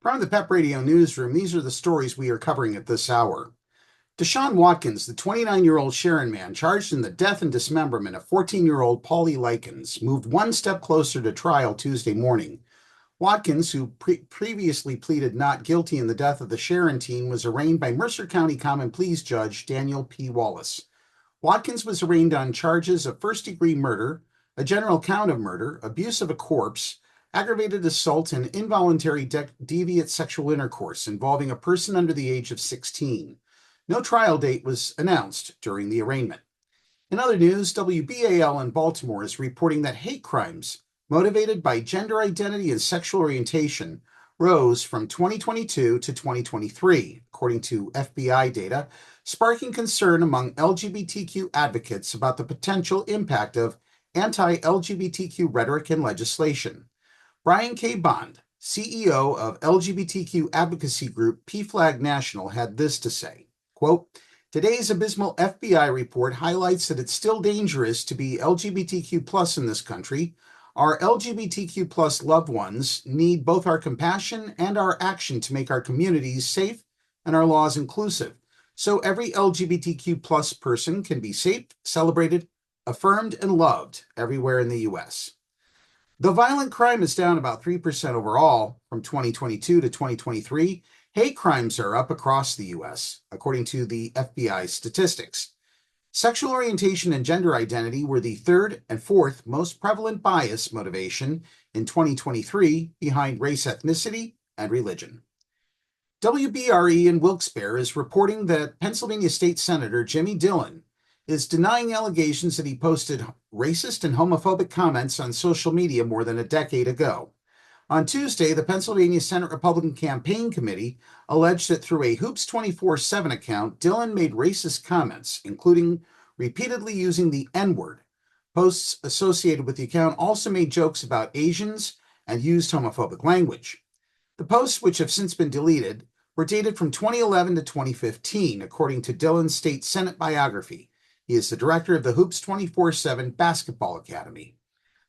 From the Pep Radio newsroom, these are the stories we are covering at this hour. DaShawn Watkins, the 29-year-old Sharon man charged in the death and dismemberment of 14-year-old Pauly Likens, moved one step closer to trial Tuesday morning. Watkins, who previously pleaded not guilty in the death of the Sharon teen, was arraigned by Mercer County Common Pleas Judge Daniel P. Wallace. Watkins was arraigned on charges of first-degree murder, a general count of murder, abuse of a corpse, aggravated assault, and involuntary deviant sexual intercourse involving a person under the age of 16. No trial date was announced during the arraignment. In other news, WBAL in Baltimore is reporting that hate crimes motivated by gender identity and sexual orientation rose from 2022 to 2023, according to FBI data, sparking concern among LGBTQ advocates about the potential impact of anti-LGBTQ rhetoric and legislation. Brian K. Bond, CEO of LGBTQ advocacy group PFLAG National, had this to say, quote, "Today's abysmal FBI report highlights that it's still dangerous to be LGBTQ plus in this country. Our LGBTQ plus loved ones need both our compassion and our action to make our communities safe and our laws inclusive, so every LGBTQ plus person can be safe, celebrated, affirmed, and loved everywhere in the U.S." Though violent crime is down about 3% overall from 2022 to 2023, hate crimes are up across the U.S., according to the FBI statistics. Sexual orientation and gender identity were the third and fourth most prevalent bias motivation in 2023, behind race, ethnicity, and religion. WBRE in Wilkes-Barre is reporting that Pennsylvania State Senator Jimmy Dillon is denying allegations that he posted racist and homophobic comments on social media more than a decade ago. On Tuesday, the Pennsylvania Senate Republican Campaign Committee alleged that through a Hoops 24/7 account, Dillon made racist comments, including repeatedly using the N-word. Posts associated with the account also made jokes about Asians and used homophobic language. The posts, which have since been deleted, were dated from 2011 to 2015, according to Dillon's state Senate biography. He is the director of the Hoops 24/7 Basketball Academy.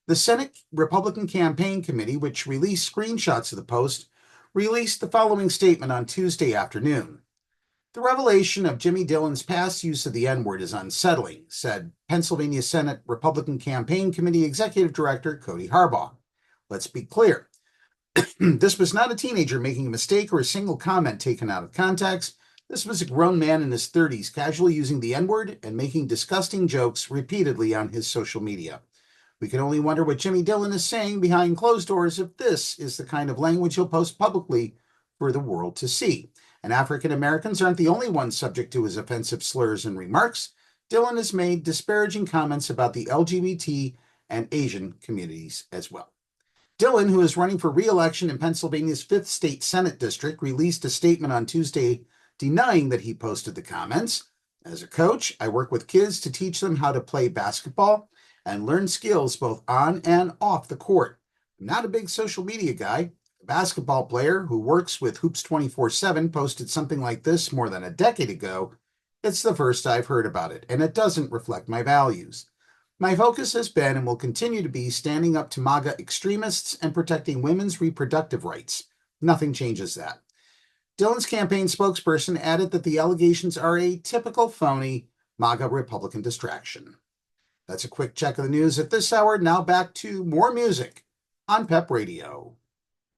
The Senate Republican Campaign Committee, which released screenshots of the post, released the following statement on Tuesday afternoon. "The revelation of Jimmy Dillon's past use of the N-word is unsettling," said Pennsylvania Senate Republican Campaign Committee Executive Director Cody Harbaugh. "Let's be clear. This was not a teenager making a mistake or a single comment taken out of context. This was a grown man in his 30s casually using the N-word and making disgusting jokes repeatedly on his social media. We can only wonder what Jimmy Dillon is saying behind closed doors if this is the kind of language he'll post publicly for the world to see. And African Americans aren't the only ones subject to his offensive slurs and remarks. Dillon has made disparaging comments about the LGBT and Asian communities as well." Dillon, who is running for re-election in Pennsylvania's 5th State Senate District, released a statement on Tuesday denying that he posted the comments. "As a coach, I work with kids to teach them how to play basketball and learn skills both on and off the court. I'm not a big social media guy. A basketball player who works with Hoops 24/7 posted something like this more than a decade ago. It's the first I've heard about it, and it doesn't reflect my values. My focus has been and will continue to be standing up to MAGA extremists and protecting women's reproductive rights. Nothing changes that." Dillon's campaign spokesperson added that the allegations are a typical phony MAGA Republican distraction. That's a quick check of the news at this hour. Now back to more music on Pep Radio.